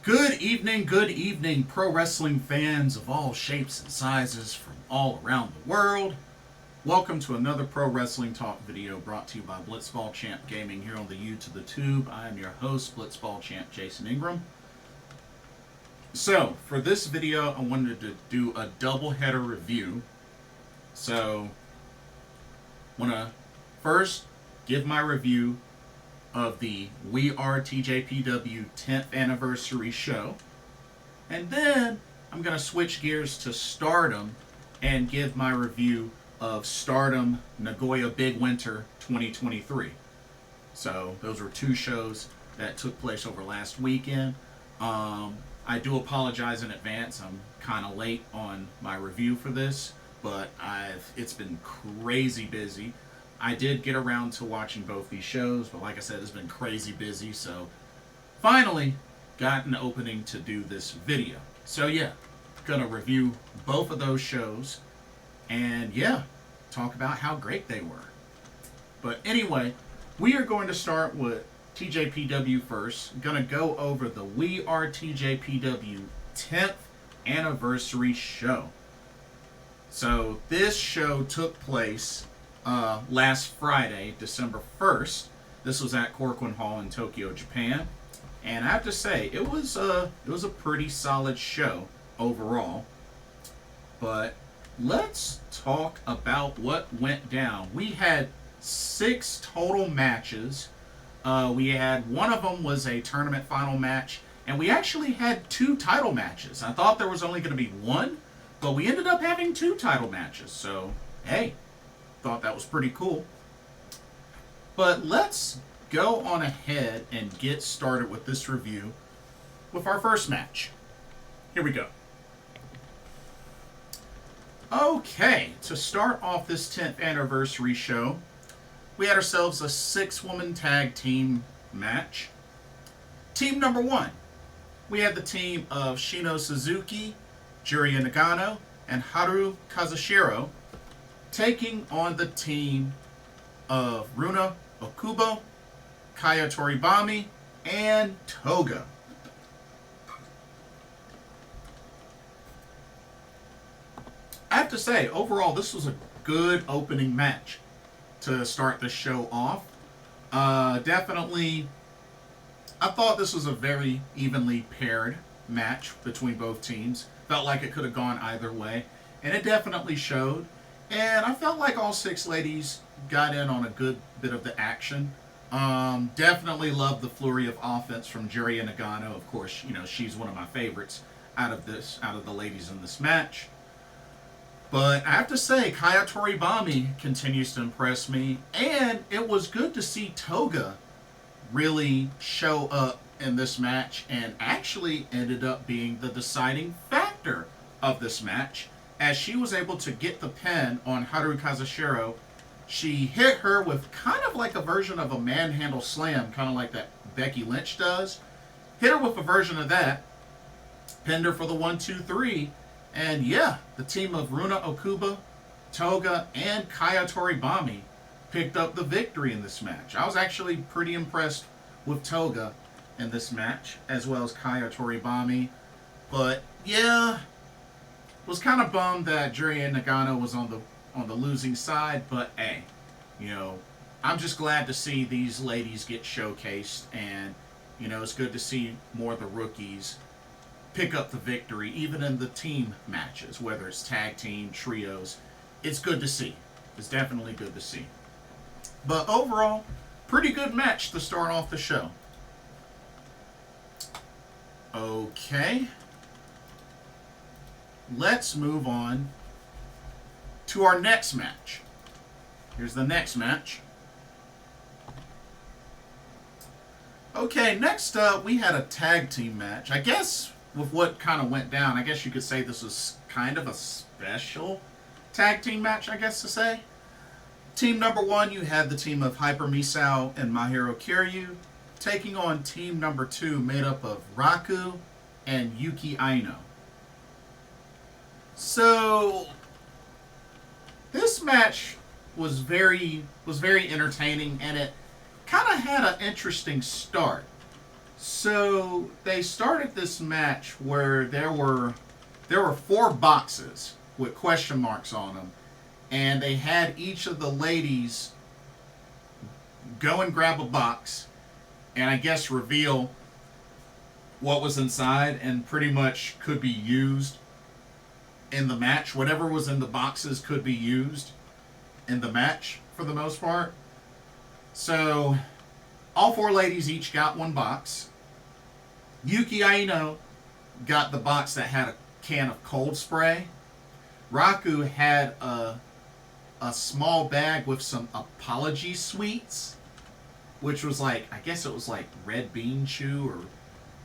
Good evening, pro wrestling fans of all shapes and sizes from all around the world. Welcome to another Pro Wrestling Talk video brought to you by Blitzball Champ Gaming here on the U to the Tube. I am your host, Blitzball Champ Jason Ingram. So, for this video, I wanted to do a double header review. So, I want to first give my review of the We Are TJPW 10th anniversary show. And then I'm going to switch gears to Stardom and give my review of Stardom Nagoya Big Winter 2023. So those were two shows that took place over last weekend. I do apologize in advance. I'm kind of late on my review for this, but it's been crazy busy. I did get around to watching both these shows, but like I said, it's been crazy busy, so finally got an opening to do this video. So yeah, gonna review both of those shows, and yeah, talk about how great they were. But anyway, we are going to start with TJPW first. Gonna go over the We Are TJPW 10th anniversary show. So this show took place last Friday, December 1st. This was at Korakuen Hall in Tokyo, Japan. And I have to say, it was a pretty solid show overall. But let's talk about what went down. We had 6 total matches. We had one of them was a tournament final match, and we actually had 2 title matches. I thought there was only going to be one, but we ended up having 2 title matches. So, hey, thought that was pretty cool. But let's go on ahead and get started with this review with our first match. Here we go. Okay, to start off this 10th anniversary show, we had ourselves a 6-woman tag team match. Team number 1, we had the team of Shino Suzuki, Juria Nagano, and Haru Kazashiro taking on the team of Runa, Okubo, Toribami, and Toga. I have to say, overall, this was a good opening match to start the show off. Definitely, I thought this was a very evenly paired match between both teams. Felt like it could have gone either way, and it definitely showed. And I felt like all 6 ladies got in on a good bit of the action. Definitely loved the flurry of offense from Juria Nagano. Of course, you know, she's one of my favorites out of the ladies in this match. But I have to say, Toribami continues to impress me, and it was good to see Toga really show up in this match and actually ended up being the deciding factor of this match, as she was able to get the pin on Haru Kazashiro. She hit her with kind of like a version of a manhandle slam, kind of like that Becky Lynch does. Hit her with a version of that, pinned her for the 1-2-3, and yeah, the team of Runa, Okubo, Toga, and Toribami picked up the victory in this match. I was actually pretty impressed with Toga in this match, as well as Toribami. But yeah, was kind of bummed that Juria Nagano was on the losing side, but hey, you know, I'm just glad to see these ladies get showcased, and you know, it's good to see more of the rookies pick up the victory, even in the team matches, whether it's tag team, trios. It's good to see. It's definitely good to see. But overall, pretty good match to start off the show. Okay. Let's move on to our next match. Here's the next match. Okay, next up, we had a tag team match. I guess with what kind of went down, I guess you could say this was kind of a special tag team match, I guess to say. Team number 1, you had the team of Hyper Misao and Mahiro Kiryu taking on team number 2, made up of Raku and Yuki Aino. So this match was very entertaining, and it kind of had an interesting start. So they started this match where there were 4 boxes with question marks on them, and they had each of the ladies go and grab a box, and I guess reveal what was inside, and pretty much could be used in the match. Whatever was in the boxes could be used in the match for the most part. So all 4 ladies each got 1 box. Yuki Aino got the box that had a can of cold spray. Raku had a small bag with some apology sweets, which was like, I guess it was like red bean chew, or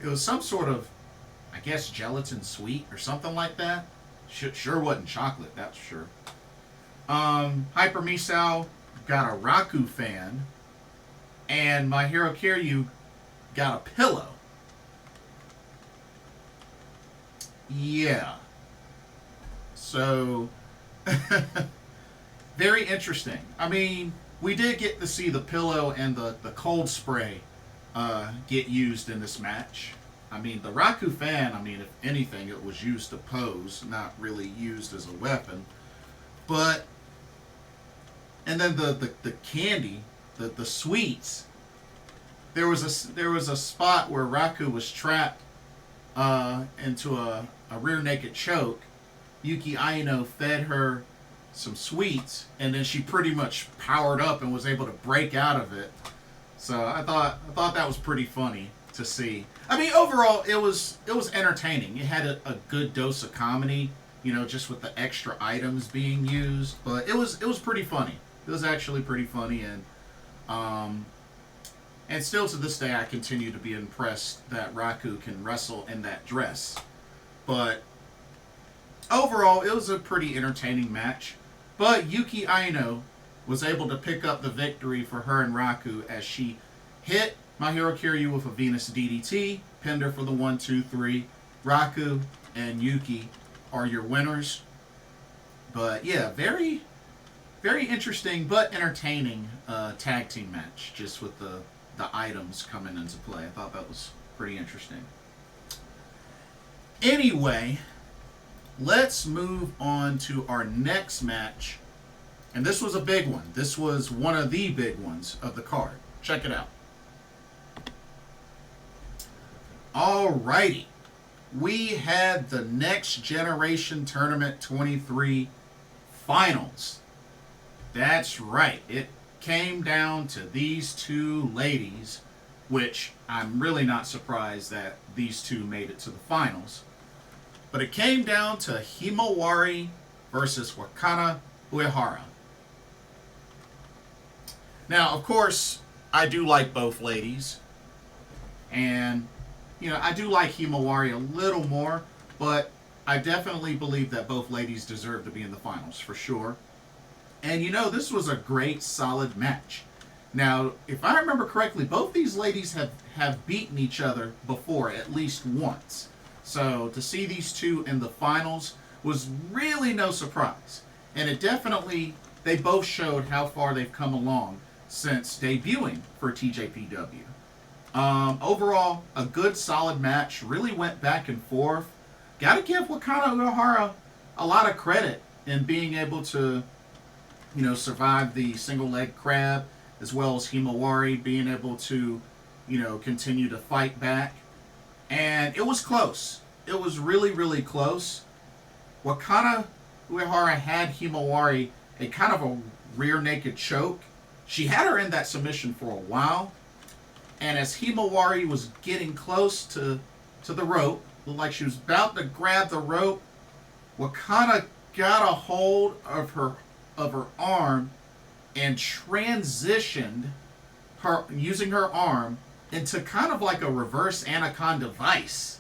it was some sort of, I guess, gelatin sweet or something like that. Sure wasn't chocolate, that's sure. Hyper Misao got a Raku fan, and Mahiro Kiryu got a pillow. Yeah. So, very interesting. I mean, we did get to see the pillow and the cold spray get used in this match. I mean, the Raku fan, I mean, if anything, it was used to pose, not really used as a weapon. But, and then the candy, the sweets, there was a spot where Raku was trapped into a rear naked choke. Yuki Aino fed her some sweets, and then she pretty much powered up and was able to break out of it. So I thought that was pretty funny to see. I mean, overall, it was entertaining. It had a good dose of comedy, you know, just with the extra items being used. But it was pretty funny. It was actually pretty funny, and still to this day, I continue to be impressed that Raku can wrestle in that dress. But overall, it was a pretty entertaining match. But Yuki Aino was able to pick up the victory for her and Raku as she hit Mahiro Kiryu with a Venus DDT, pinned her for the 1, 2, 3. Raku and Yuki are your winners. But yeah, very, very interesting but entertaining tag team match, just with the items coming into play. I thought that was pretty interesting. Anyway, let's move on to our next match. And this was a big one. This was one of the big ones of the card. Check it out. Alrighty. We had the Next Generation Tournament 23 Finals. That's right. It came down to these 2 ladies, which I'm really not surprised that these 2 made it to the finals. But it came down to Himawari versus Wakana Uehara. Now, of course, I do like both ladies. And, you know, I do like Himawari a little more, but I definitely believe that both ladies deserve to be in the finals, for sure. And, you know, this was a great, solid match. Now, if I remember correctly, both these ladies have beaten each other before, at least once. So to see these 2 in the finals was really no surprise. And it definitely, they both showed how far they've come along since debuting for TJPW. Overall, a good, solid match. Really went back and forth. Gotta give Wakana Uehara a lot of credit in being able to, you know, survive the single leg crab, as well as Himawari being able to, you know, continue to fight back. And it was close. It was really, really close. Wakana Uehara had Himawari a kind of a rear naked choke. She had her in that submission for a while. And as Himawari was getting close to the rope, looked like she was about to grab the rope, Wakana got a hold of her arm and transitioned her, using her arm, into kind of like a reverse anaconda vice,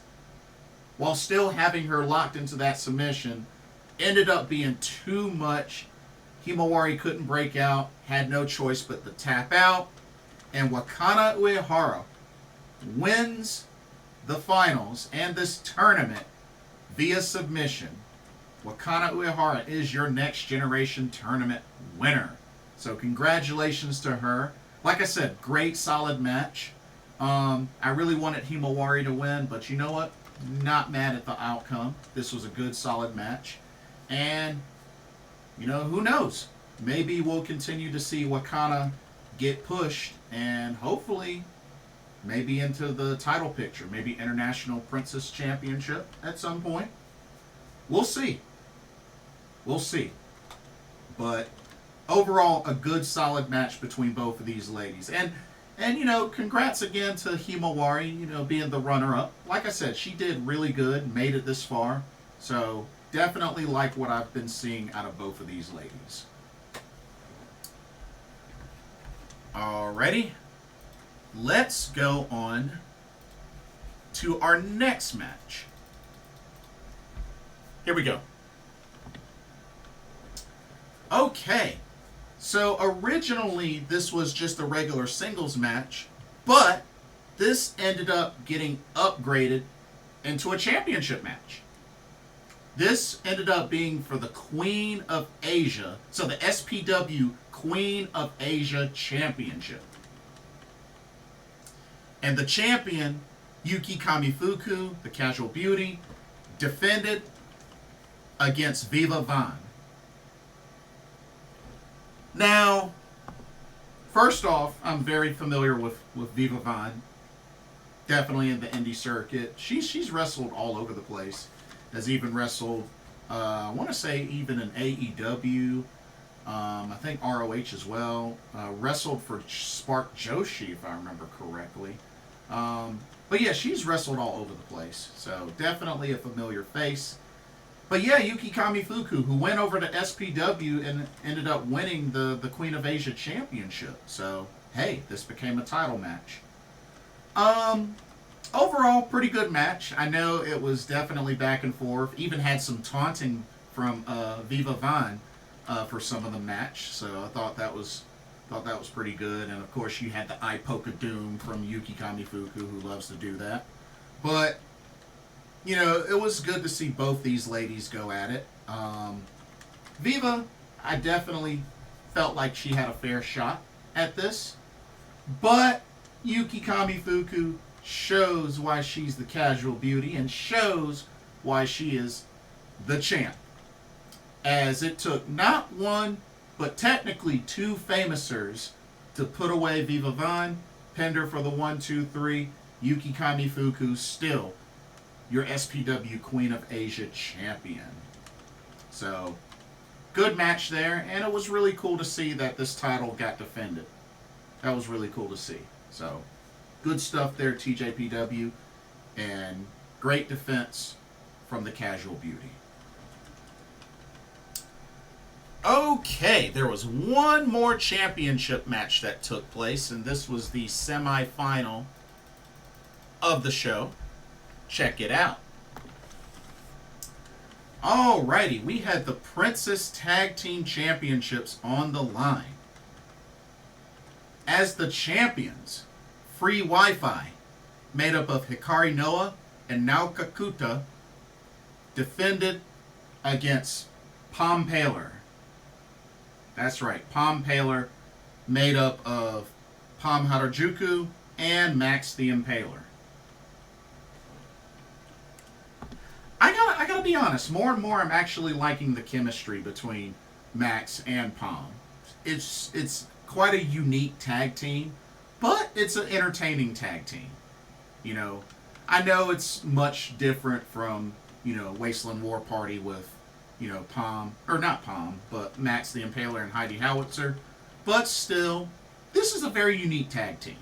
while still having her locked into that submission. Ended up being too much. Himawari couldn't break out, had no choice but to tap out, and Wakana Uehara wins the finals and this tournament via submission. Wakana Uehara is your Next Generation Tournament winner. So congratulations to her. Like I said, great solid match. I really wanted Himawari to win, but you know what? Not mad at the outcome. This was a good, solid match. And, who knows? Maybe we'll continue to see Wakana get pushed and hopefully maybe into the title picture. Maybe International Princess Championship at some point. We'll see. We'll see. But overall, a good, solid match between both of these ladies. And congrats again to Himawari, being the runner-up. Like I said, she did really good, made it this far. So definitely like what I've been seeing out of both of these ladies. Alrighty. Let's go on to our next match. Here we go. Okay. So originally this was just a regular singles match, but this ended up getting upgraded into a championship match. This ended up being for the Queen of Asia, so the SPW Queen of Asia Championship. And the champion, Yuki Kamifuku, the casual beauty, defended against Viva Van. Now, first off, I'm very familiar with Viva Van. Definitely in the indie circuit. She's wrestled all over the place. Has even wrestled, I want to say even in AEW. I think ROH as well. Wrestled for Spark Joshi, if I remember correctly. But yeah, she's wrestled all over the place. So definitely a familiar face. But yeah, Yuki Kamifuku, who went over to SPW and ended up winning the Queen of Asia Championship. So, hey, this became a title match. Overall, pretty good match. I know it was definitely back and forth. Even had some taunting from Viva Van for some of the match. So I thought that was pretty good. And of course, you had the eye poke of doom from Yuki Kamifuku, who loves to do that. But it was good to see both these ladies go at it. Viva, I definitely felt like she had a fair shot at this. But Yuki Kamifuku shows why she's the casual beauty and shows why she is the champ. As it took not one, but technically two famousers to put away Viva Van, pinned her for the 1, 2, 3. Yuki Kamifuku still your SPW Queen of Asia champion. So, good match there, and it was really cool to see that this title got defended. That was really cool to see. So, good stuff there, TJPW, and great defense from the casual beauty. Okay, there was one more championship match that took place, and this was the semi-final of the show. Check it out. Alrighty, we had the Princess Tag Team Championships on the line. As the champions, Free Wi-Fi, made up of Hikari Noah and now Kakuta, defended against Pompaler. That's right, Pompaler, made up of Pom Harajuku and Max the Impaler. I gotta be honest, more and more I'm actually liking the chemistry between Max and Pom. It's quite a unique tag team, but it's an entertaining tag team. I know it's much different from, Wasteland War Party with, Pom, or not Pom, but Max the Impaler and Heidi Howitzer. But still, this is a very unique tag team.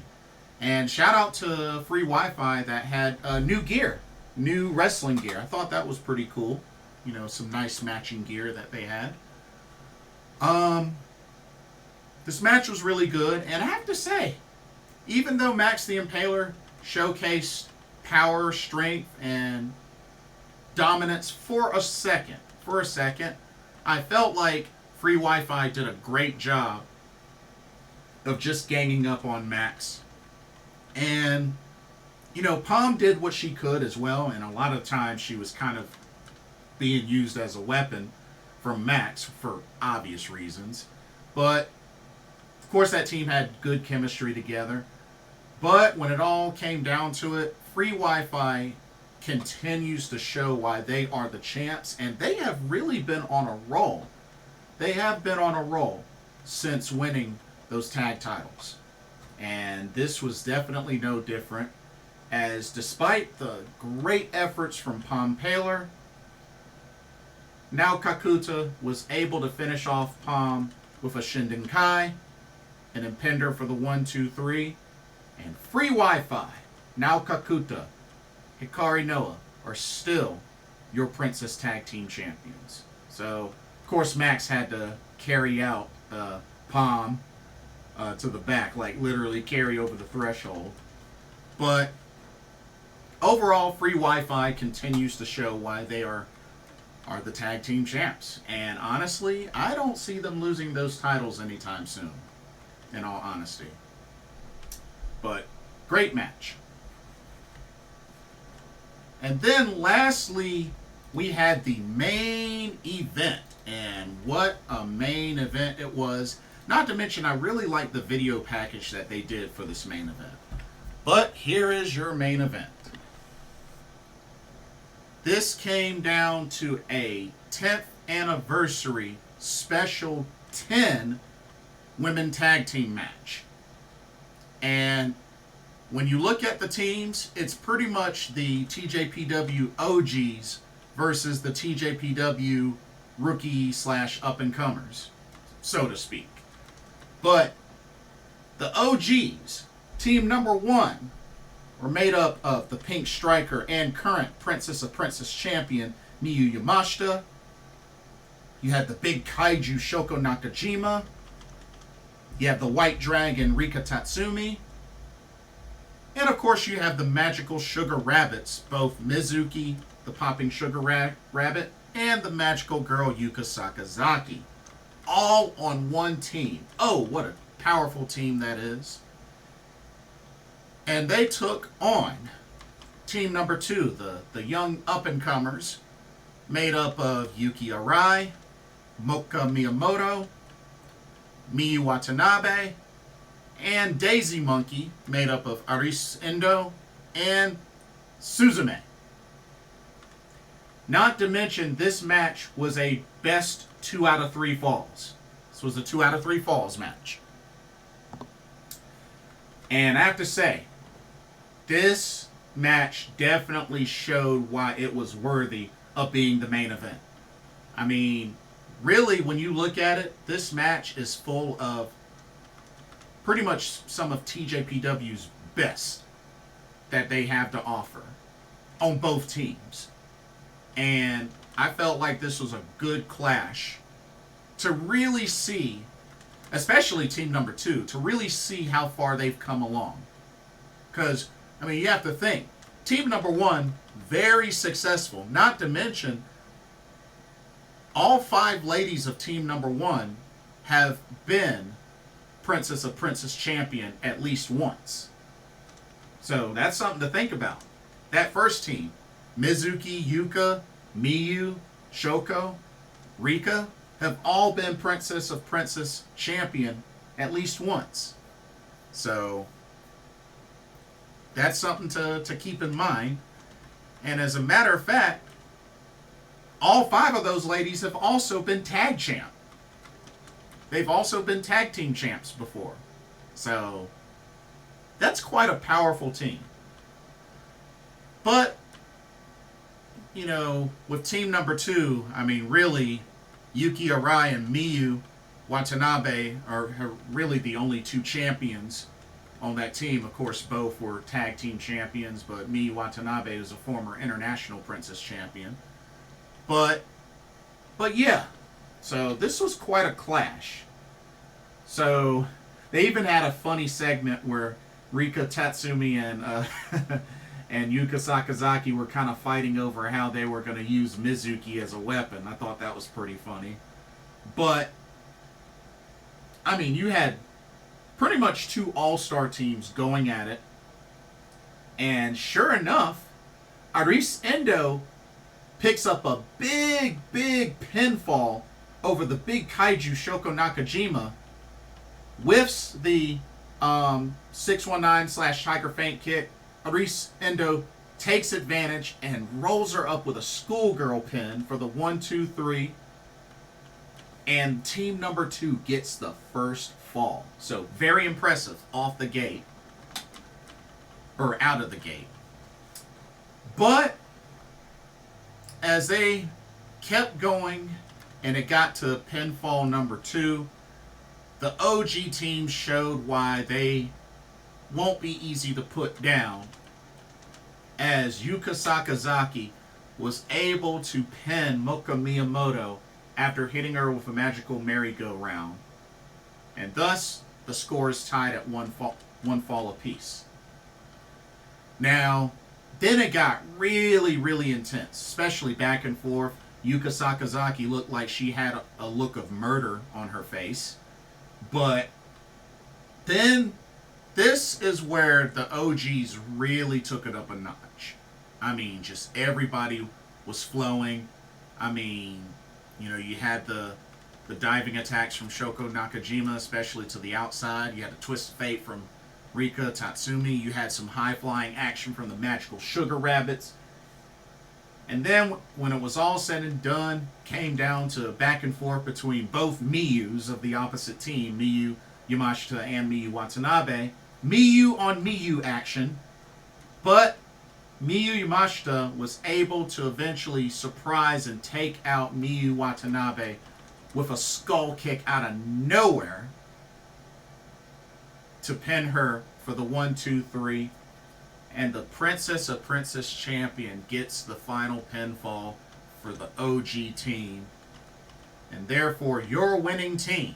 And shout out to Free Wi-Fi that had new gear. New wrestling gear. I thought that was pretty cool. Some nice matching gear that they had. This match was really good, and I have to say, even though Max the Impaler showcased power, strength, and dominance for a second, I felt like Free Wi-Fi did a great job of just ganging up on Max. And Pom did what she could as well, and a lot of times she was kind of being used as a weapon from Max for obvious reasons. But, of course, that team had good chemistry together. But when it all came down to it, free Wi-Fi continues to show why they are the champs, and they have really been on a roll. They have been on a roll since winning those tag titles. And this was definitely no different, as despite the great efforts from Pompaler, now Kakuta was able to finish off Pom with a Shindenkai, an Impender for the 1-2-3, and free Wi-Fi. Now Kakuta, Hikari Noah are still your Princess Tag Team Champions. So, of course, Max had to carry out Pom to the back, like literally carry over the threshold. But overall, free Wi-Fi continues to show why they are the tag team champs. And honestly, I don't see them losing those titles anytime soon, in all honesty. But great match. And then lastly, we had the main event. And what a main event it was. Not to mention, I really like the video package that they did for this main event. But here is your main event. This came down to a 10th anniversary special 10 women tag team match. And when you look at the teams, it's pretty much the TJPW OGs versus the TJPW rookie / up-and-comers, so to speak. But the OGs, team number 1, were made up of the Pink Striker and current Princess of Princess champion Miyu Yamashita. You had the Big Kaiju Shoko Nakajima. You have the White Dragon Rika Tatsumi. And of course you have the Magical Sugar Rabbits, both Mizuki, the Popping Sugar Rabbit, and the Magical Girl Yuka Sakazaki. All on one team. Oh, what a powerful team that is. And they took on team number 2, the young up-and-comers, made up of Yuki Arai, Moka Miyamoto, Miyu Watanabe, and Daisy Monkey, made up of Aris Endo and Suzume. Not to mention, this match was a best 2 out of 3 falls. This was a 2 out of 3 falls match. And I have to say, this match definitely showed why it was worthy of being the main event. I mean, really, when you look at it, this match is full of pretty much some of TJPW's best that they have to offer on both teams. And I felt like this was a good clash to really see, especially team number 2, to really see how far they've come along. Because, I mean, you have to think, team number 1, very successful. Not to mention, all 5 ladies of team number 1 have been Princess of Princess champion at least once. So that's something to think about. That first team, Mizuki, Yuka, Miyu, Shoko, Rika, have all been Princess of Princess champion at least once. So that's something to keep in mind. And as a matter of fact, all 5 of those ladies have also been tag champ. They've also been tag team champs before. So that's quite a powerful team. But, you know, with team number 2, I mean, really, Yuki Arai and Miyu Watanabe are really the only 2 champions on that team. Of course, both were tag team champions, but Miyu Watanabe is a former international princess champion. But yeah, so this was quite a clash. So they even had a funny segment where Rika Tatsumi and and Yuka Sakazaki were kind of fighting over how they were going to use Mizuki as a weapon. I thought that was pretty funny. But, I mean, you had pretty much 2 all-star teams going at it. And sure enough, Aris Endo picks up a big pinfall over the Big Kaiju Shoko Nakajima, whiffs the 619/Tiger Feint kick. Aris Endo takes advantage and rolls her up with a schoolgirl pin for the 1-2-3. And team number 2 gets the first fall. So very impressive off the gate. Or out of the gate. But as they kept going and it got to pinfall number 2, the OG team showed why they won't be easy to put down, as Yuka Sakazaki was able to pin Moka Miyamoto after hitting her with a magical merry-go-round. And thus, the score is tied at one fall apiece. Now, then it got really, really intense, especially back and forth. Yuka Sakazaki looked like she had a look of murder on her face. But then this is where the OGs really took it up a notch. I mean, just everybody was flowing. I mean, you know, you had the diving attacks from Shoko Nakajima, especially to the outside. You had a twist of fate from Rika Tatsumi. You had some high-flying action from the Magical Sugar Rabbits. And then, when it was all said and done, came down to back and forth between both Miyus of the opposite team, Miyu Yamashita and Miyu Watanabe. Miyu on Miyu action. But Miyu Yamashita was able to eventually surprise and take out Miyu Watanabe with a skull kick out of nowhere to pin her for the 1-2-3. And the Princess of Princess Champion gets the final pinfall for the OG team. And therefore, your winning team,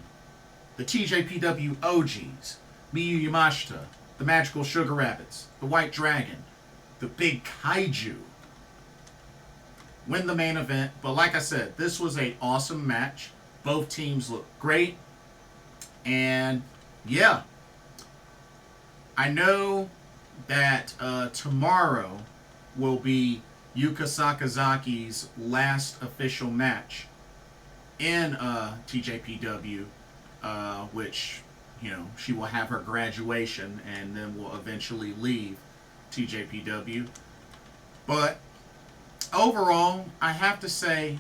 the TJPW OGs, Miyu Yamashita, the Magical Sugar Rabbits, the White Dragon, the Big Kaiju, win the main event. But like I said, this was an awesome match. Both teams looked great. And yeah, I know that tomorrow will be Yuka Sakazaki's last official match in TJPW, which, you know, she will have her graduation and then will eventually leave TJPW. But overall, I have to say,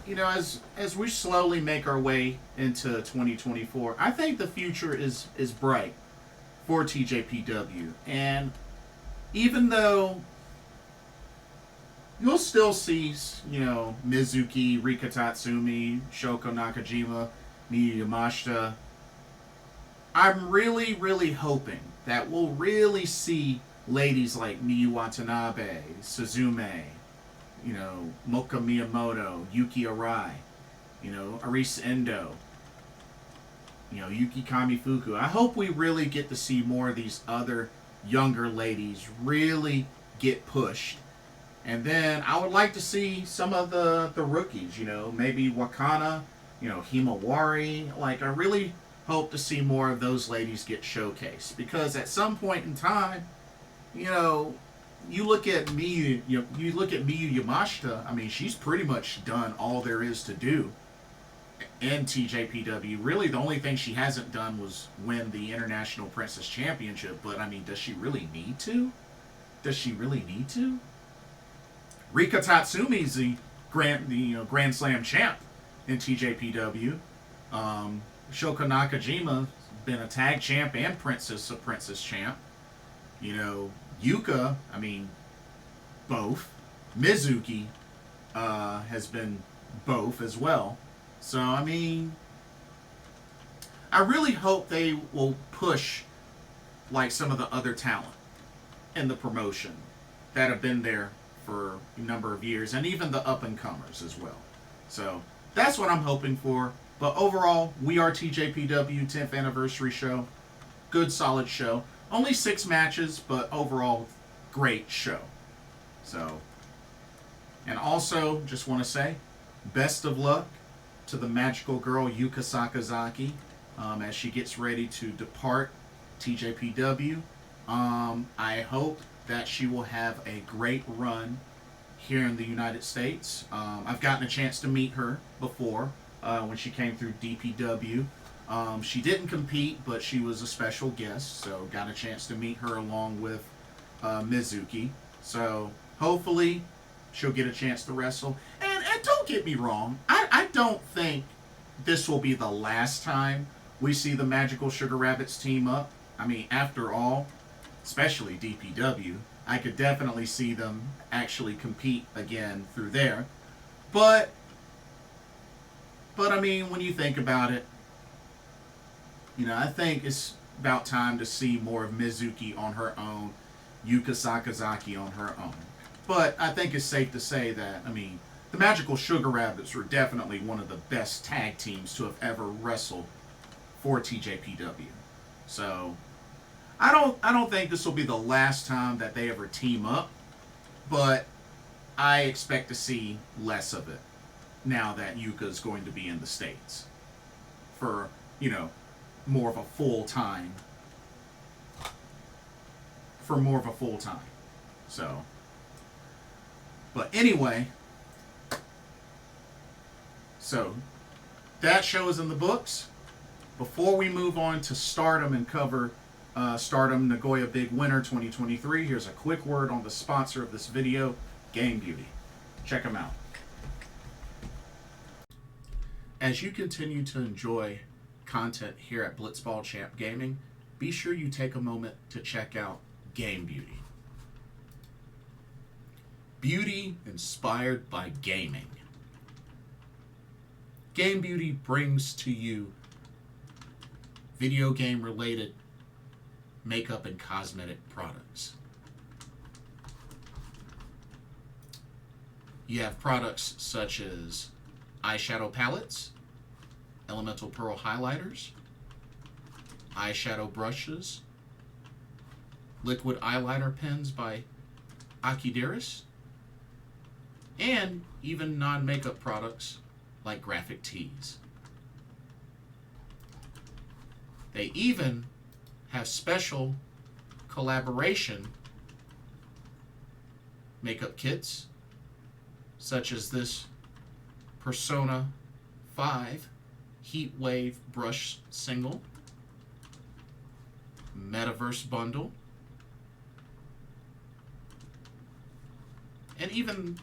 you know, as we slowly make our way into 2024, I think the future is bright for TJPW. And even though you'll still see, you know, Mizuki, Rika Tatsumi, Shoko Nakajima, Miyu Yamashita, I'm really, really hoping that we'll really see ladies like Miyu Watanabe, Suzume, you know, Moka Miyamoto, Yuki Arai, you know, Arisa Endo, you know, Yuki Kamifuku. I hope we really get to see more of these other younger ladies really get pushed. And then I would like to see some of the rookies, you know, maybe Wakana, you know, Himawari. Like, I really hope to see more of those ladies get showcased. Because at some point in time, you know, you look at Miyu Yamashita, I mean, she's pretty much done all there is to do in TJPW. Really, the only thing she hasn't done was win the International Princess Championship. But, I mean, does she really need to? Does she really need to? Rika Tatsumi's the Grand Slam champ in TJPW. Shoko Nakajima been a tag champ and Princess of Princess champ. You know, Yuka, I mean, both. Mizuki has been both as well. So, I mean, I really hope they will push like some of the other talent in the promotion that have been there for a number of years, and even the up-and-comers as well. So, that's what I'm hoping for. But overall, We Are TJPW 10th anniversary show. Good, solid show. Only 6 matches, but overall, great show. So, and also, just want to say, best of luck to the magical girl Yuka Sakazaki as she gets ready to depart TJPW. I hope that she will have a great run here in the United States. I've gotten a chance to meet her before when she came through DPW. She didn't compete, but she was a special guest, so got a chance to meet her along with Mizuki. So hopefully she'll get a chance to wrestle. And don't get me wrong, I don't think this will be the last time we see the Magical Sugar Rabbits team up. I mean, after all, especially DPW, I could definitely see them actually compete again through there. But I mean, when you think about it, you know, I think it's about time to see more of Mizuki on her own, Yuka Sakazaki on her own. But I think it's safe to say that, I mean, the Magical Sugar Rabbits were definitely one of the best tag teams to have ever wrestled for TJPW. So I don't think this will be the last time that they ever team up, but I expect to see less of it now that Yuka is going to be in the States for, you know, more of a full time. So, but anyway, so that show is in the books. Before we move on to Stardom and cover Stardom Nagoya Big Winter 2023, here's a quick word on the sponsor of this video, Game Beauty. Check them out. As you continue to enjoy content here at Blitzball Champ Gaming, be sure you take a moment to check out Game Beauty. Beauty inspired by gaming. Game Beauty brings to you video game related makeup and cosmetic products. You have products such as eyeshadow palettes, elemental pearl highlighters, eyeshadow brushes, liquid eyeliner pens by Akideris, and even non-makeup products like graphic tees. They even have special collaboration makeup kits, such as this Persona 5 Heat Wave Brush Single, Metaverse Bundle, and even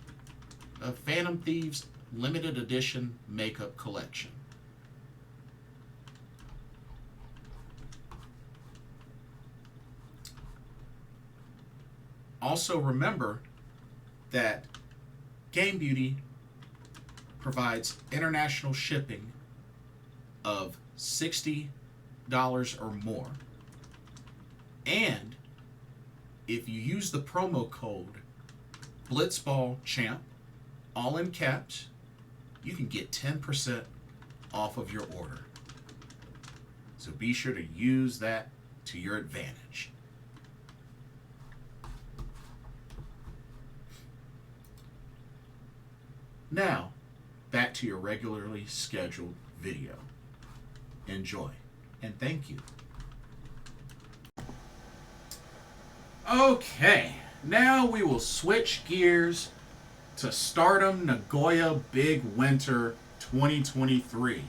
a Phantom Thieves limited edition makeup collection. Also remember that Game Beauty provides international shipping of $60 or more. And if you use the promo code BlitzballChamp, all in caps, you can get 10% off of your order. So be sure to use that to your advantage. Now, back to your regularly scheduled video. Enjoy, and thank you. Okay, now we will switch gears to Stardom Nagoya Big Winter 2023.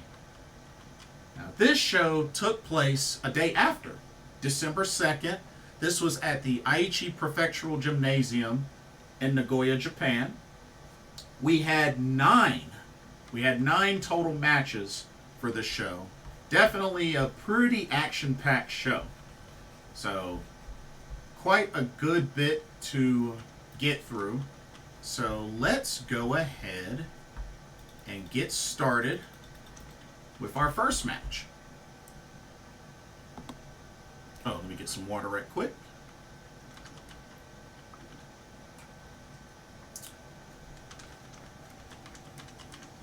Now, this show took place a day after, December 2nd. This was at the Aichi Prefectural Gymnasium in Nagoya, Japan. We had nine total matches for the show. Definitely a pretty action-packed show. So, quite a good bit to get through. So, let's go ahead and get started with our first match. Oh, let me get some water right quick.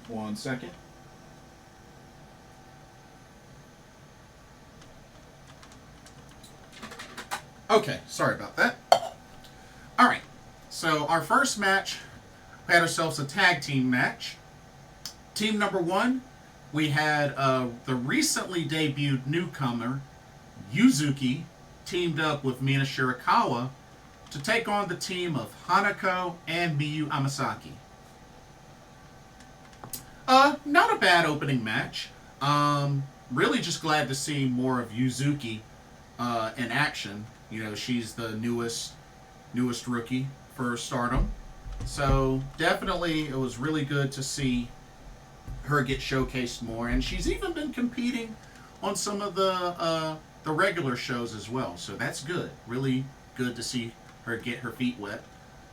One second. Okay, sorry about that. All right, so our first match, we had ourselves a tag team match. Team number one, we had the recently debuted newcomer, Yuzuki, teamed up with Mina Shirakawa to take on the team of Hanako and Miyu Amasaki. Not a bad opening match. really just glad to see more of Yuzuki in action. You know, she's the newest rookie for Stardom. So definitely it was really good to see her get showcased more, and she's even been competing on some of the regular shows as well. So that's good. Really good to see her get her feet wet.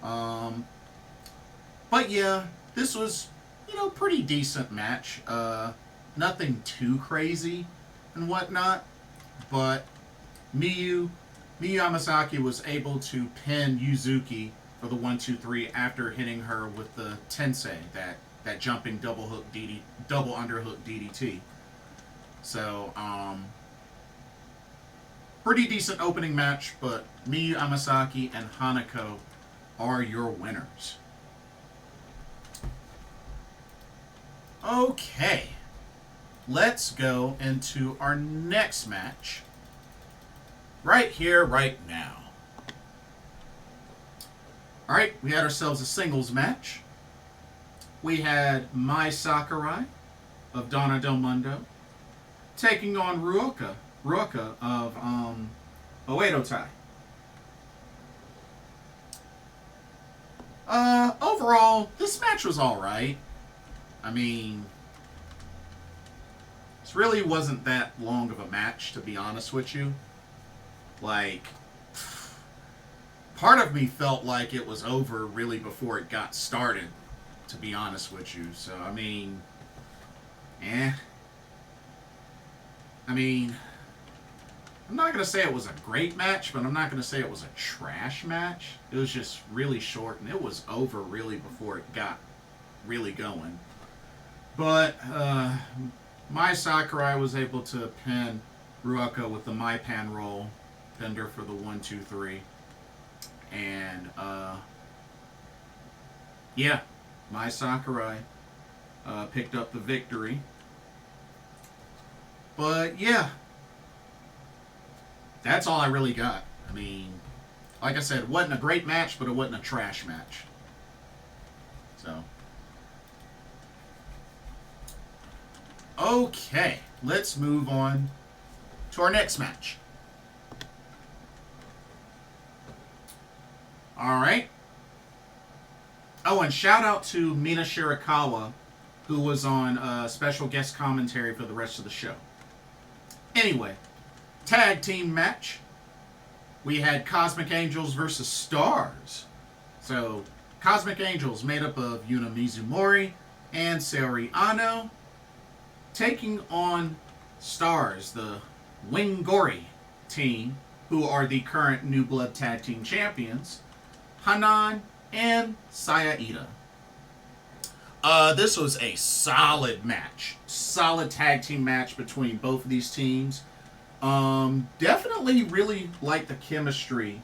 But yeah, this was, you know, pretty decent match. Nothing too crazy and whatnot, but Miyu Yamasaki was able to pin Yuzuki for the 1-2-3 after hitting her with the tensei, that jumping double underhook DDT. So, pretty decent opening match, but Miyu Yamasaki and Hanako are your winners. Okay, let's go into our next match. Right here, right now. Alright, we had ourselves a singles match. We had Mai Sakurai of Donna Del Mundo taking on Ruka of Oedo Tai. Overall, this match was alright. I mean, this really wasn't that long of a match, to be honest with you. Like, part of me felt like it was over really before it got started, to be honest with you. So, I mean, I mean, I'm not going to say it was a great match, but I'm not going to say it was a trash match. It was just really short, and it was over really before it got really going. But Mai Sakurai was able to pin Ruka with the Mai Pan roll, pinned her for the 1-2-3. And, yeah, Mai Sakurai picked up the victory. But, yeah, that's all I really got. I mean, like I said, it wasn't a great match, but it wasn't a trash match. So, okay, let's move on to our next match. Alright. Oh, and shout out to Mina Shirakawa, who was on special guest commentary for the rest of the show. Anyway, tag team match. We had Cosmic Angels versus Stars. So, Cosmic Angels made up of Yuna Mizumori and Saori Aino, taking on Stars, the Wingori team, who are the current New Blood Tag Team Champions, Hanan and Saya Ida. This was a solid match. Solid tag team match between both of these teams. Definitely really like the chemistry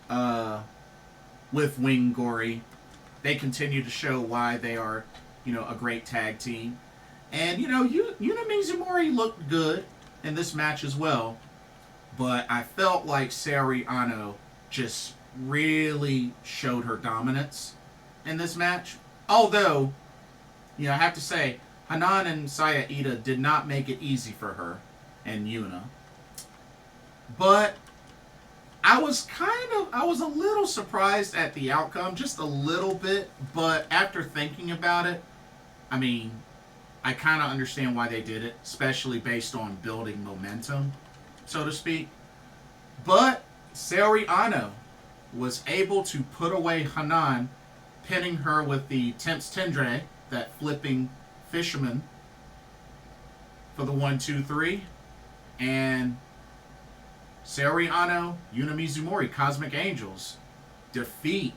with Wingori. They continue to show why they are, you know, a great tag team. And, you know, Yuna Mizumori looked good in this match as well. But I felt like Saori Aino just really showed her dominance in this match. Although, you know, I have to say, Hanan and Saya Ida did not make it easy for her and Yuna. But I was a little surprised at the outcome, just a little bit. But after thinking about it, I mean, I kind of understand why they did it, especially based on building momentum, so to speak. But Saori Aino was able to put away Hanan, pinning her with the Temps Tendre, that flipping fisherman, for the 1-2-3. And Saori Aino, Yuna Mizumori, Cosmic Angels, defeat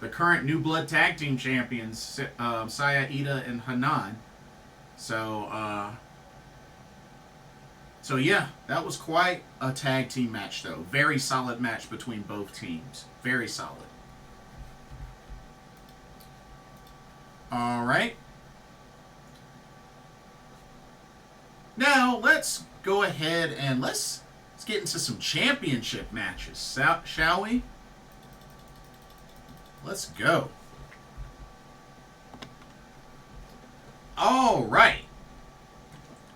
the current New Blood Tag Team Champions, Saya Ida and Hanan. So yeah, that was quite a tag team match, though. Very solid match between both teams. Very solid. All right. Now let's go ahead and let's get into some championship matches, shall we? Let's go. All right.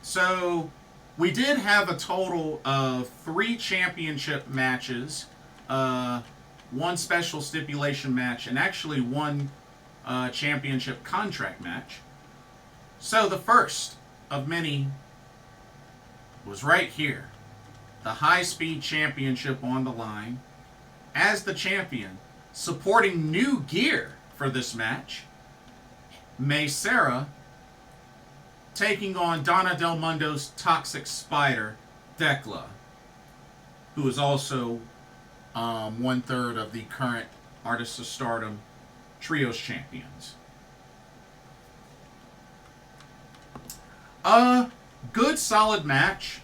So we did have a total of 3 championship matches, one special stipulation match, and actually one championship contract match. So the first of many was right here. The High Speed Championship on the line. As the champion, supporting new gear for this match, Mai Sakurai taking on Donna Del Mundo's Toxic Spider, Dekla, who is also 1/3 of the current Artists of Stardom Trios champions. Good solid match.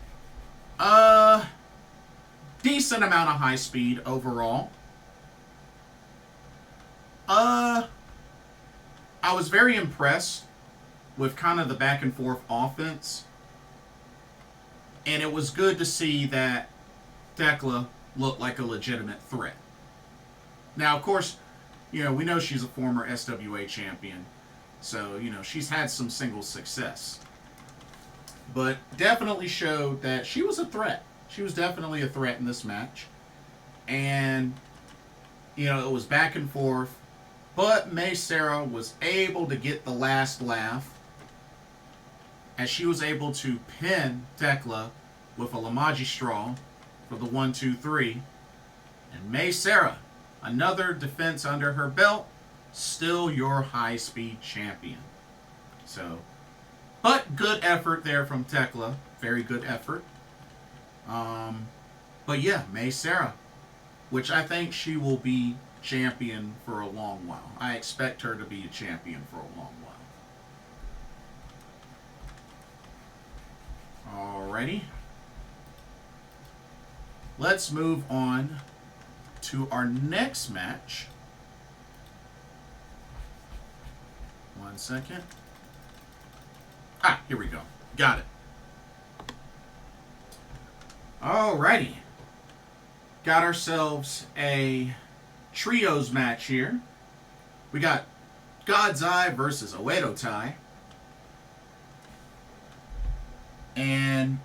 Decent amount of high speed overall. I was very impressed with kind of the back and forth offense. And it was good to see that Dekla looked like a legitimate threat. Now, of course, we know she's a former SWA champion. So, she's had some singles success. But definitely showed that she was a threat. She was definitely a threat in this match. And, it was back and forth. But Mai Sakurai was able to get the last laugh as she was able to pin Dekla with a Lamaji straw for the 1-2-3. And Mai Sakurai, another defense under her belt, still your high-speed champion. So, but good effort there from Dekla. Very good effort. But yeah, Mai Sakurai, which I think she will be champion for a long while. I expect her to be a champion for a long while. Alrighty. Let's move on to our next match. One second. Here we go. Got it. Alrighty. Got ourselves a trios match here. We got God's Eye versus Oedo Tai. And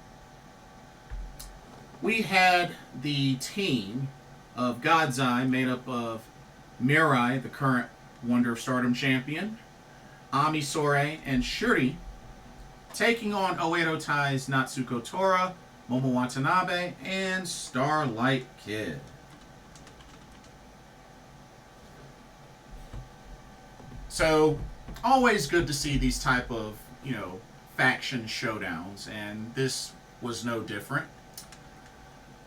we had the team of God's Eye made up of Mirai, the current Wonder of Stardom champion, Ami Sourei, and Shuri, taking on Oedo Tai's Natsuko Tora, Momo Watanabe, and Starlight Kid. So, always good to see these type of, faction showdowns, and this was no different.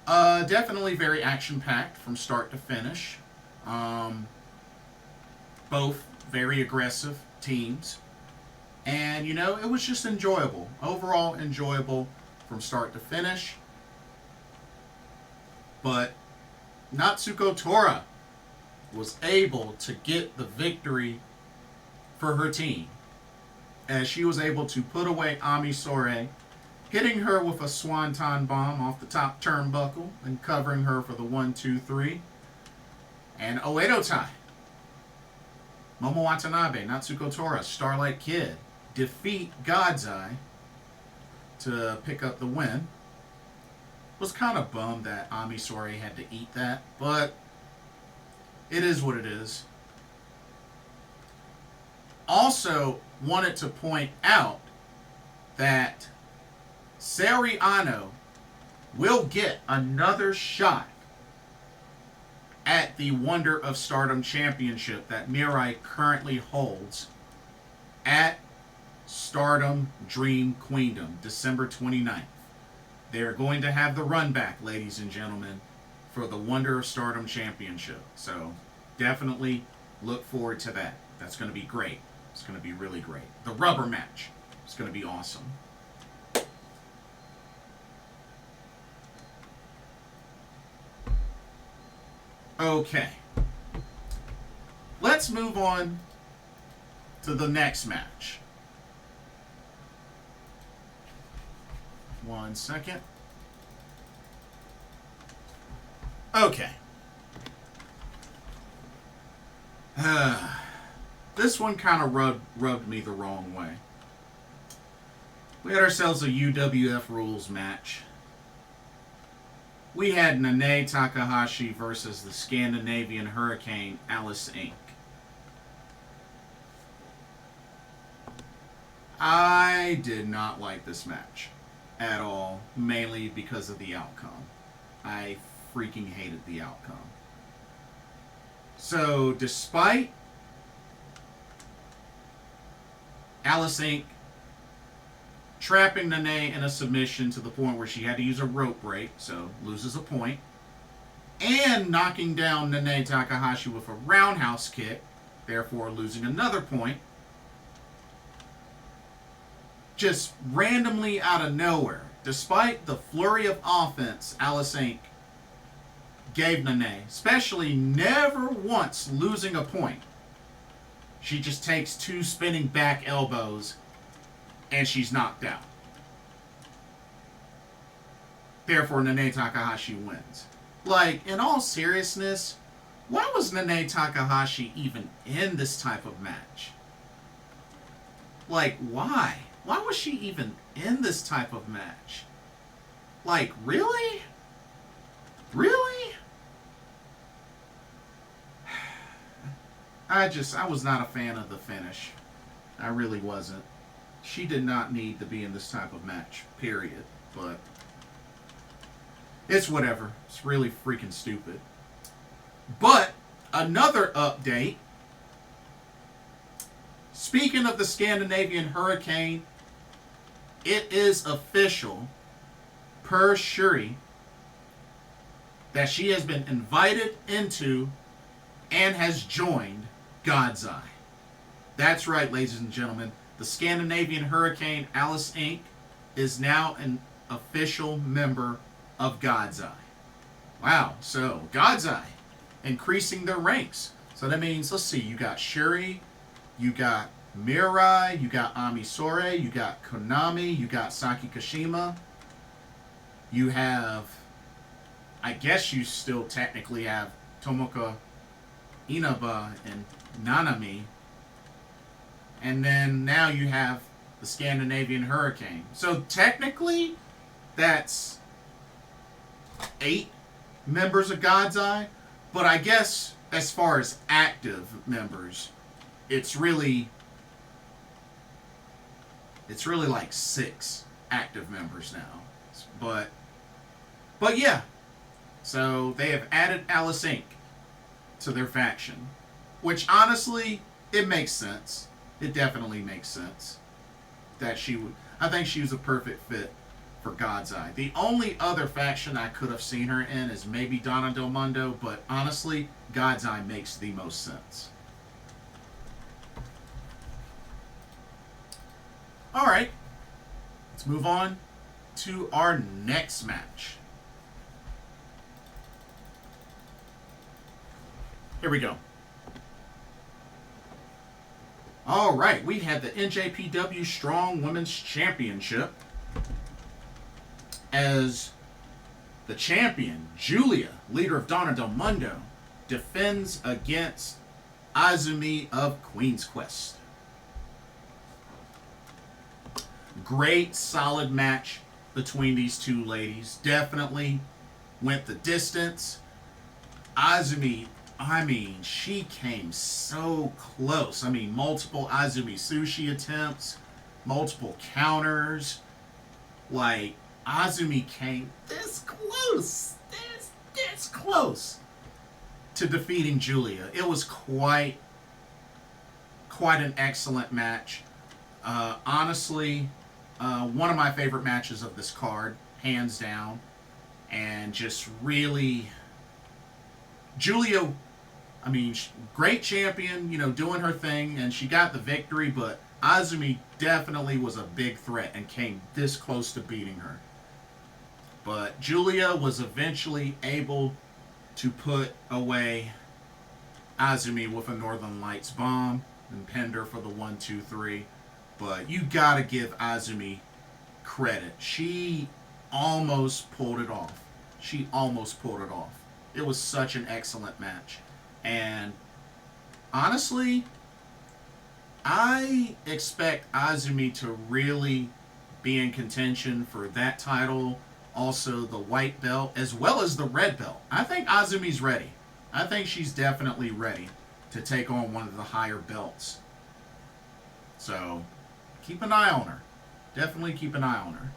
Definitely very action-packed from start to finish. Both very aggressive teams. And, it was just enjoyable. Overall enjoyable from start to finish. But Natsuko Tora was able to get the victory for her team, as she was able to put away Ami Sourei, hitting her with a swanton bomb off the top turnbuckle and covering her for the 1-2-3. And Oedo Tai, Momo Watanabe, Natsuko Tora, Starlight Kid defeat God's Eye to pick up the win. Was kind of bummed that Ami Sourei had to eat that, but it is what it is. Also wanted to point out that Saori Aino will get another shot at the Wonder of Stardom Championship that Mirai currently holds at Stardom Dream Queendom, December 29th. They're going to have the run back, ladies and gentlemen, for the Wonder of Stardom Championship. So definitely look forward to that. That's going to be great. It's going to be really great. The rubber match is going to be awesome. Okay. Let's move on to the next match. One second. Okay. This one kind of rubbed me the wrong way. We had ourselves a UWF rules match. We had Nene Takahashi versus the Scandinavian Hurricane, Alice Inc. I did not like this match at all, mainly because of the outcome. I freaking hated the outcome. So, despite Alice Inc. trapping Nene in a submission to the point where she had to use a rope break, so loses a point, and knocking down Nene Takahashi with a roundhouse kick, therefore losing another point, just randomly out of nowhere, despite the flurry of offense Alice Inc. gave Nene, especially never once losing a point, she just takes 2 spinning back elbows and she's knocked out. Therefore, Nene Takahashi wins. Like, in all seriousness, why was Nene Takahashi even in this type of match? Like, why? Why was she even in this type of match? Like, really? Really? I was not a fan of the finish. I really wasn't. She did not need to be in this type of match, period. But it's whatever. It's really freaking stupid. But another update. Speaking of the Scandinavian Hurricane, it is official, per Shuri, that she has been invited into and has joined God's Eye. That's right, ladies and gentlemen. The Scandinavian Hurricane, Alice Inc., is now an official member of God's Eye. Wow, so God's Eye increasing their ranks. So that means, let's see, you got Shuri, you got Mirai, you got Ami Sore, you got Konami, you got Saki Kashima, you have, I guess you still technically have Tomoka Inaba and Nanami, and then now you have the Scandinavian Hurricane. So technically, that's 8 members of God's Eye, but I guess as far as active members, it's really like 6 active members now. But yeah, so they have added Alice Inc. to their faction, which honestly, it makes sense. It definitely makes sense that I think she was a perfect fit for God's Eye. The only other faction I could have seen her in is maybe Donna Del Mundo, but honestly, God's Eye makes the most sense. Alright, let's move on to our next match. Here we go. Alright, we had the NJPW Strong Women's Championship as the champion, Juria, leader of Donna Del Mundo, defends against Azumi of Queen's Quest. Great, solid match between these two ladies. Definitely went the distance. Azumi, she came so close. Multiple Azumi sushi attempts, multiple counters. Like, Azumi came this close, this close to defeating Juria. It was quite an excellent match. Honestly, one of my favorite matches of this card, hands down. And just really, Juria, great champion, doing her thing, and she got the victory, but Azumi definitely was a big threat and came this close to beating her. But Juria was eventually able to put away Azumi with a Northern Lights bomb and pinned her for the 1-2-3. But you gotta give Azumi credit. She almost pulled it off. It was such an excellent match. And honestly, I expect Azumi to really be in contention for that title. Also the white belt as well as the red belt. I think Azumi's ready. I think she's definitely ready to take on one of the higher belts. So keep an eye on her. Definitely keep an eye on her.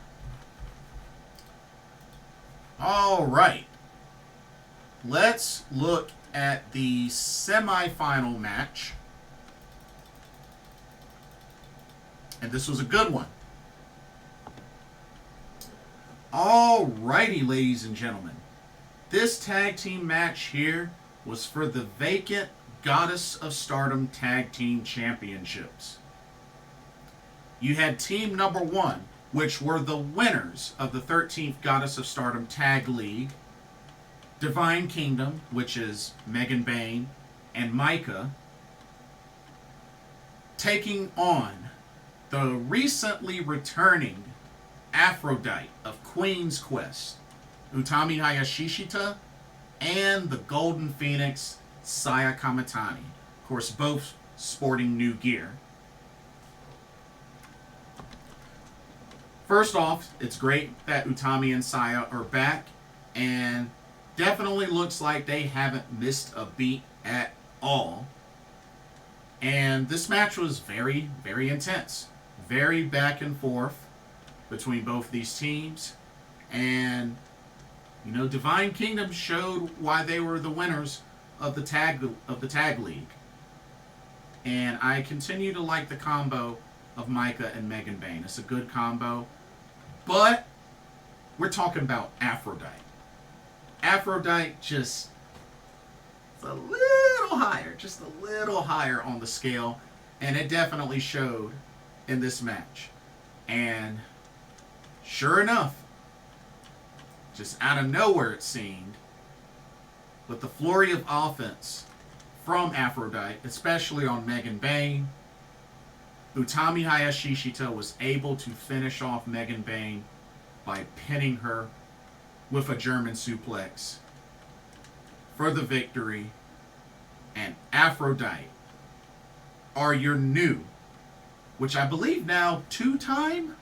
All right. Let's look at the semifinal match. And this was a good one. All righty, ladies and gentlemen. This tag team match here was for the vacant Goddess of Stardom Tag Team Championships. You had team number 1, which were the winners of the 13th Goddess of Stardom Tag League, Divine Kingdom, which is Megan Bayne and Maika, taking on the recently returning Aphrodite of Queen's Quest, Utami Hayashishita, and the Golden Phoenix, Saya Kamitani. Of course, both sporting new gear. First off, it's great that Utami and Saya are back, and definitely looks like they haven't missed a beat at all. And this match was very, very intense. Very back and forth between both these teams. And, you know, Divine Kingdom showed why they were the winners of the tag league. And I continue to like the combo of Maika and Megan Bayne. It's a good combo. But we're talking about Aphrodite. Aphrodite just a little higher, just a little higher on the scale. And it definitely showed in this match. And sure enough, just out of nowhere it seemed, with the flurry of offense from Aphrodite, especially on Megan Bayne, Utami Hayashishita was able to finish off Megan Bayne by pinning her with a German suplex for the victory. And Aphrodite are your new, which I believe now 2-time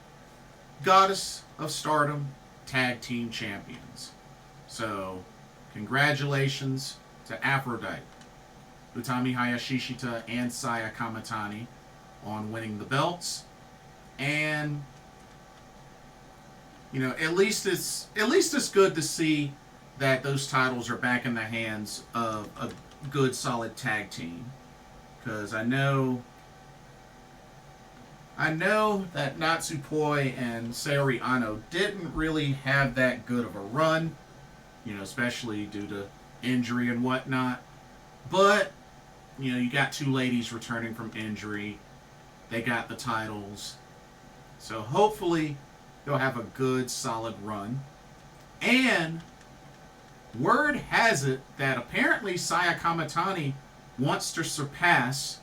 Goddess of Stardom Tag Team Champions. So, congratulations to Aphrodite, Utami Hayashishita, and Saya Kamitani on winning the belts. And, you know, at least it's good to see that those titles are back in the hands of a good, solid tag team. Because I know that Natsupoi and Sayori Ano didn't really have that good of a run, you know, especially due to injury and whatnot. But, you know, you got two ladies returning from injury. They got the titles. So hopefully they'll have a good, solid run. And word has it that apparently Saya Kamitani wants to surpass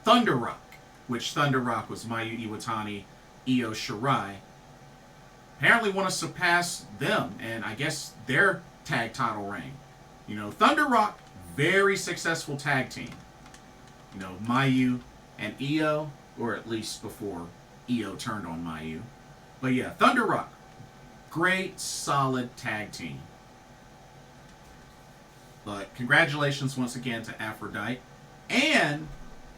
Thunder Rock, which Thunder Rock was Mayu Iwatani, Io Shirai. Apparently want to surpass them, and I guess their tag title reign. You know, Thunder Rock, very successful tag team. You know, Mayu and Io, or at least before Io turned on Mayu. But yeah, Thunder Rock, great, solid tag team. But congratulations once again to Aphrodite. And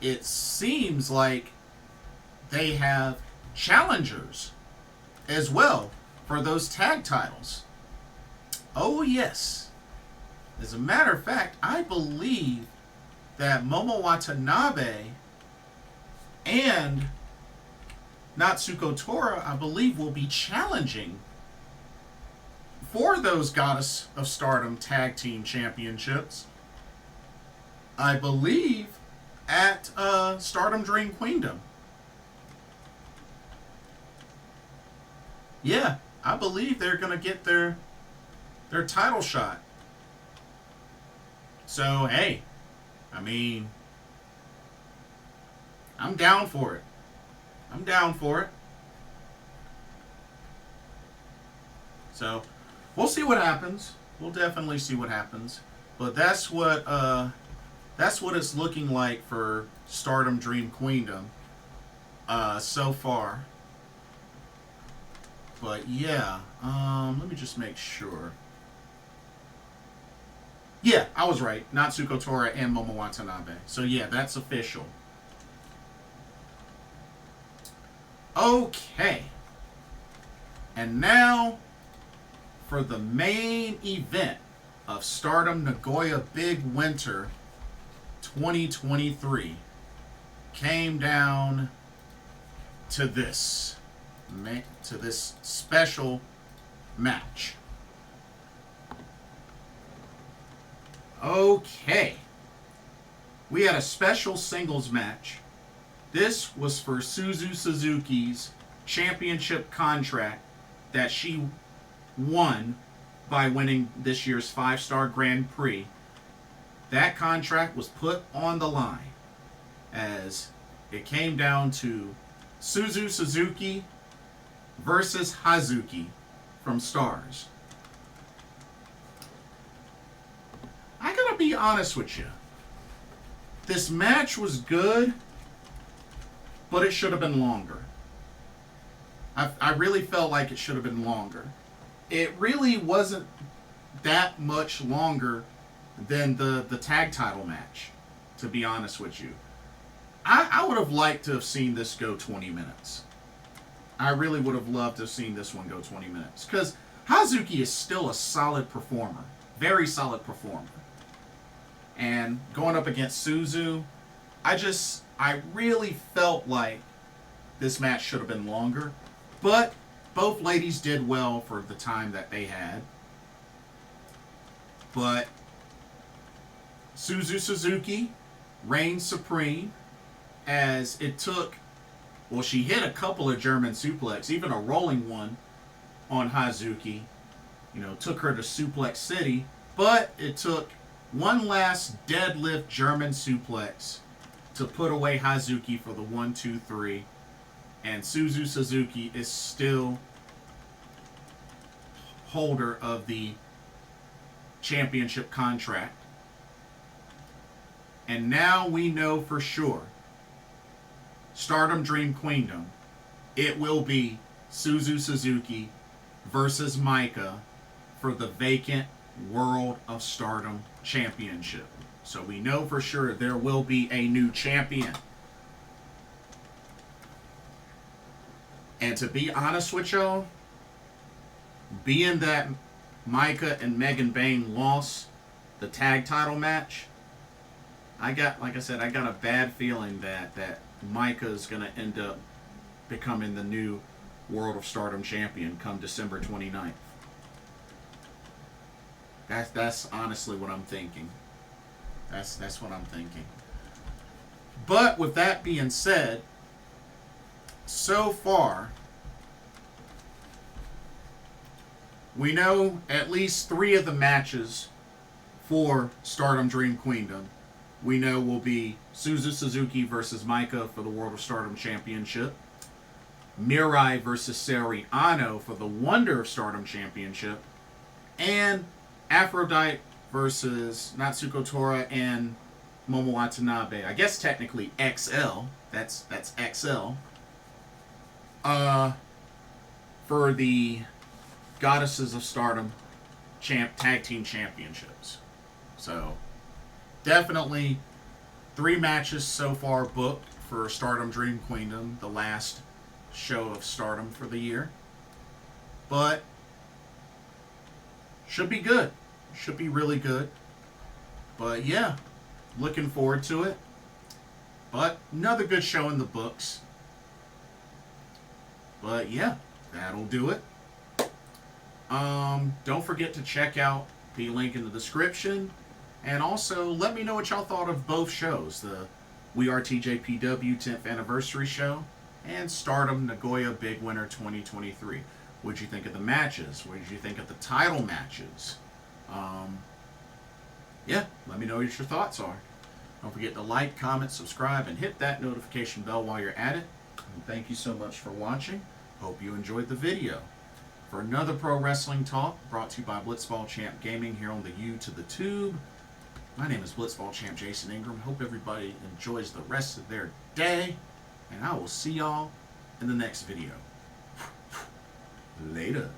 it seems like they have challengers as well for those tag titles. Oh yes. As a matter of fact, I believe that Momo Watanabe and Natsuko Tora, I believe, will be challenging for those Goddess of Stardom Tag Team Championships. I believe at Stardom Dream Queendom. Yeah, I believe they're going to get their title shot. So, hey, I mean, I'm down for it. I'm down for it. So, we'll see what happens. We'll definitely see what happens. But that's what it's looking like for Stardom Dream Queendom so far. But yeah, let me just make sure. Yeah, I was right. Natsuko Tora and Momo Watanabe. So yeah, that's official. Okay. And now for the main event of Stardom Nagoya Big Winter 2023. Came down to this special match. Okay. We had a special singles match. This was for Suzuki's championship contract that she won by winning this year's 5-star Grand Prix. That contract was put on the line as it came down to Suzuki versus Hazuki from Stars. I gotta be honest with you. This match was good, but it should have been longer. I really felt like it should have been longer. It really wasn't that much longer than the tag title match, to be honest with you. I would have liked to have seen this go 20 minutes. I really would have loved to have seen this one go 20 minutes. Because Hazuki is still a solid performer. Very solid performer. And going up against Suzu, I really felt like this match should have been longer. But both ladies did well for the time that they had. But Suzuki reigned supreme as it took, well, she hit a couple of German suplex, even a rolling one on Hazuki. You know, took her to Suplex City, but it took one last deadlift German suplex to put away Hazuki for the 1-2-3. And Suzuki is still holder of the championship contract. And now we know for sure, Stardom Dream Queendom, it will be Suzuki versus Maika for the vacant World of Stardom Championship. So we know for sure there will be a new champion. And to be honest with y'all, being that Maika and Megan Bayne lost the tag title match, I got a bad feeling that Maika is going to end up becoming the new World of Stardom champion come December 29th. That's honestly what I'm thinking. That's what I'm thinking. But with that being said, so far, we know at least 3 of the matches for Stardom Dream Queendom we know will be Suzuki versus Maika for the World of Stardom Championship, Mirai versus Saori Aino for the Wonder of Stardom Championship, and Aphrodite versus Natsuko Tora and Momo Watanabe. I guess technically XL. That's XL. For the Goddesses of Stardom Tag Team Championships. So, definitely 3 matches so far booked for Stardom Dream Queendom, the last show of Stardom for the year. But, should be good. Should be really good. But yeah, looking forward to it. But another good show in the books. But yeah, that'll do it. Don't forget to check out the link in the description. And also, let me know what y'all thought of both shows. The We Are TJPW 10th Anniversary Show and Stardom Nagoya Big Winter 2023. What did you think of the matches? What did you think of the title matches? Yeah, let me know what your thoughts are. Don't forget to like, comment, subscribe, and hit that notification bell while you're at it. And thank you so much for watching. Hope you enjoyed the video. For another Pro Wrestling Talk, brought to you by Blitzball Champ Gaming here on the U to the Tube. My name is Blitzball Champ Jason Ingram. Hope everybody enjoys the rest of their day. And I will see y'all in the next video. Later.